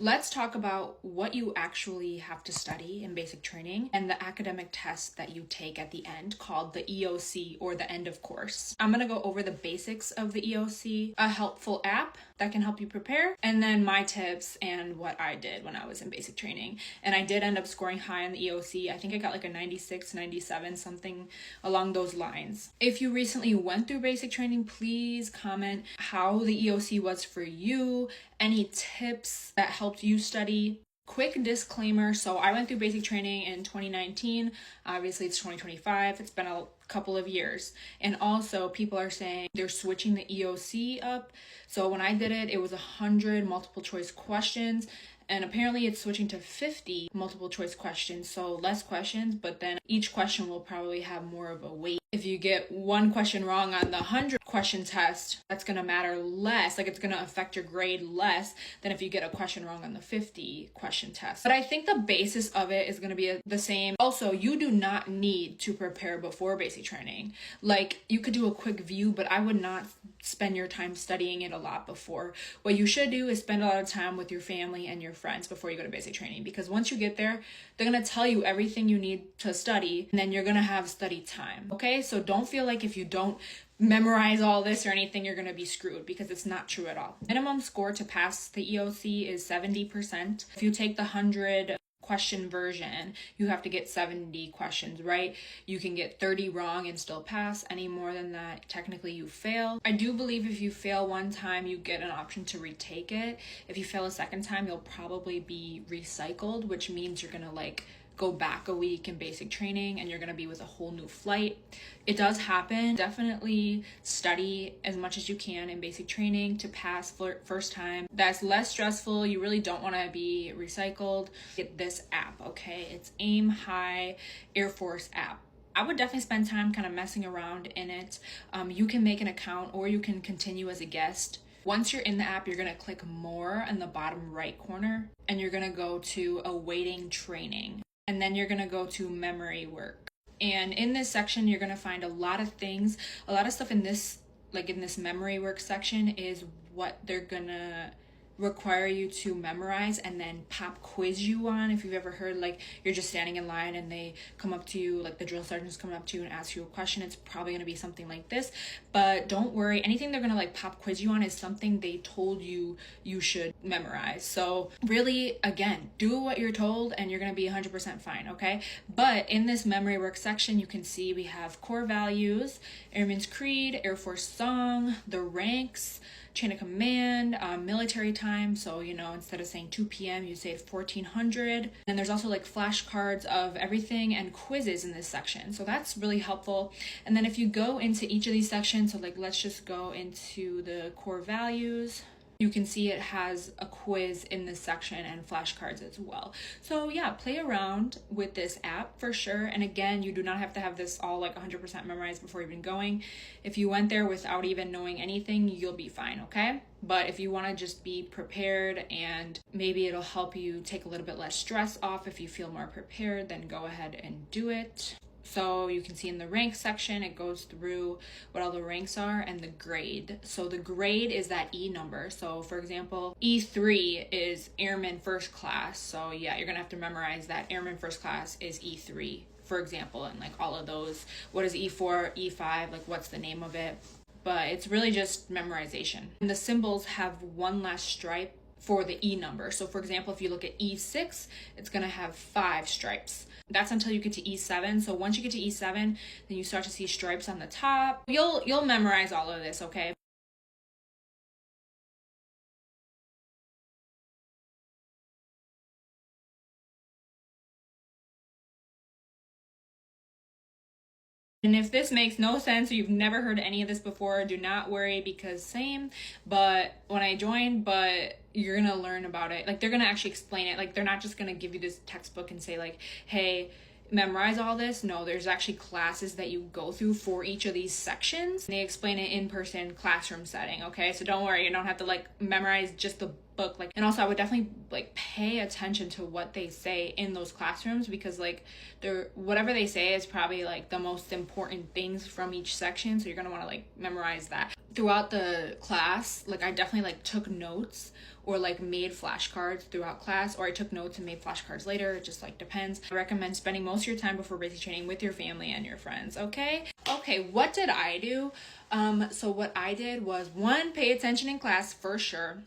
Let's talk about what you actually have to study in basic training and the academic test that you take at the end called the EOC, or the end of course. I'm going to go over the basics of the EOC, a helpful app that can help you prepare, and then my tips and what I did when I was in basic training. And I did end up scoring high on the EOC. I think I got like a 96, 97, something along those lines. If you recently went through basic training, please comment how the EOC was for you, any tips that helped you study. Quick disclaimer, so I went through basic training in 2019. Obviously it's 2025. It's been a couple of years. And also people are saying they're switching the EOC up. So when I did it, it was 100 multiple choice questions. And apparently it's switching to 50 multiple choice questions, so less questions, but then each question will probably have more of a weight. If you get one question wrong on the 100 question test, that's going to matter less, like it's going to affect your grade less than if you get a question wrong on the 50 question test. But I think the basis of it is going to be the same. Also, you do not need to prepare before basic training. Like, you could do a quick view, but I would not spend your time studying it a lot before. What you should do is spend a lot of time with your family and your friends before you go to basic training, because once you get there, they're going to tell you everything you need to study, and then you're going to have study time. Okay, so don't feel like if you don't memorize all this or anything, you're going to be screwed, because it's not true at all. Minimum score to pass the EOC is 70%. If you take the 100 question version, you have to get 70 questions right. You can get 30 wrong and still pass. Any more than that, technically you fail. I do believe if you fail one time, you get an option to retake it. If you fail a second time, you'll probably be recycled, which means you're gonna go back a week in basic training and you're going to be with a whole new flight. It does happen. Definitely study as much as you can in basic training to pass first time. That's less stressful. You really don't want to be recycled. Get this app, okay? It's Aim High Air Force app. I would definitely spend time kind of messing around in it. You can make an account or you can continue as a guest. Once you're in the app, you're going to click more in the bottom right corner and you're going to go to awaiting training. And then you're going to go to memory work. And in this section, you're going to find a lot of things. A lot of stuff in this, in this memory work section is what they're going to require you to memorize and then pop quiz you on. If you've ever heard, you're just standing in line and they come up to you, the drill sergeant's coming up to you and ask you a question, it's probably going to be something like this. But don't worry, anything they're going to pop quiz you on is something they told you you should memorize. So really, again, do what you're told and you're going to be 100% fine, okay? But in this memory work section, you can see we have core values, Airman's Creed, Air Force Song, the ranks, chain of command, military time. So, instead of saying 2 p.m., you say 1400. And there's also flashcards of everything and quizzes in this section. So that's really helpful. And then if you go into each of these sections, so let's just go into the core values. You can see it has a quiz in this section and flashcards as well. So yeah, play around with this app for sure. And again, you do not have to have this all 100% memorized before even going. If you went there without even knowing anything, you'll be fine, okay? But if you want to just be prepared and maybe it'll help you take a little bit less stress off if you feel more prepared, then go ahead and do it. So you can see in the rank section, it goes through what all the ranks are and the grade. So the grade is that E number. So for example, E3 is Airman First Class. So yeah, you're gonna have to memorize that Airman First Class is E3, for example, and all of those. What is E4, E5, what's the name of it? But it's really just memorization. And the symbols have one last stripe for the E number. So for example, if you look at E6, it's gonna have 5 stripes. That's until you get to E7. So once you get to E7, then you start to see stripes on the top. You'll memorize all of this, okay? And if this makes no sense or you've never heard any of this before, do not worry, because same, but when I joined, but you're gonna learn about it. They're gonna actually explain it. They're not just gonna give you this textbook and say hey, memorize all this. No, there's actually classes that you go through for each of these sections. They explain it in person classroom setting, okay? So don't worry, you don't have to memorize just the book. Like, and also I would definitely like pay attention to what they say in those classrooms, because like whatever they say is probably like the most important things from each section, so you're gonna want to like memorize that. Throughout the class, like I definitely like took notes or like made flashcards throughout class, or I took notes and made flashcards later. It just like depends. I recommend spending most of your time before basic training with your family and your friends. Okay, what did I do? So what I did was, 1, pay attention in class for sure.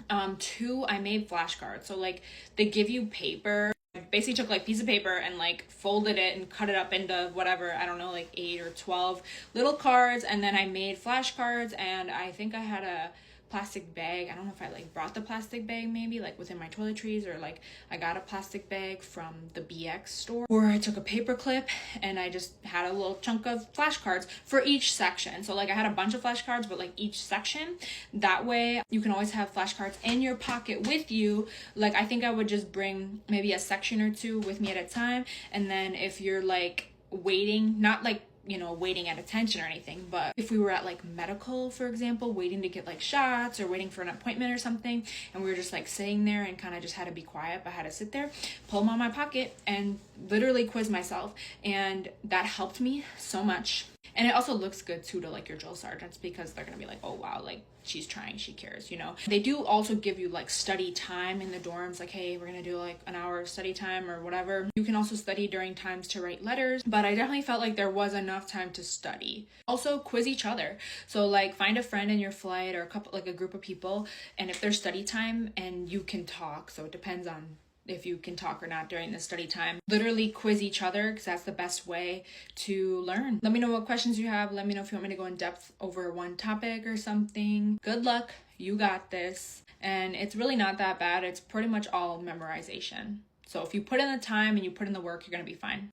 2, I made flashcards. So like they give you paper. I basically took like piece of paper and like folded it and cut it up into whatever, I don't know, like 8 or 12 little cards, and then I made flashcards. And I think I had a plastic bag. I don't know if I like brought the plastic bag maybe like within my toiletries, or like I got a plastic bag from the BX store, or I took a paper clip and I just had a little chunk of flashcards for each section. So like I had a bunch of flashcards, but like each section. That way you can always have flashcards in your pocket with you. Like I think I would just bring maybe a section or 2 with me at a time, and then if you're like waiting, not like waiting at attention or anything, but if we were at like medical, for example, waiting to get like shots or waiting for an appointment or something, and we were just like sitting there and kind of just had to be quiet, but had to sit there, pull them out of my pocket and literally quiz myself. And that helped me so much. And it also looks good too to like your drill sergeants, because they're gonna be like, oh wow, like she's trying, she cares, They do also give you like study time in the dorms, like, hey, we're gonna do like an hour of study time or whatever. You can also study during times to write letters, but I definitely felt like there was enough time to study. Also quiz each other. So like find a friend in your flight, or a group of people, and if there's study time and you can talk, so it depends on if you can talk or not during the study time, literally quiz each other, because that's the best way to learn. Let me know what questions you have. Let me know if you want me to go in depth over one topic or something. Good luck, you got this. And it's really not that bad. It's pretty much all memorization. So if you put in the time and you put in the work, you're gonna be fine.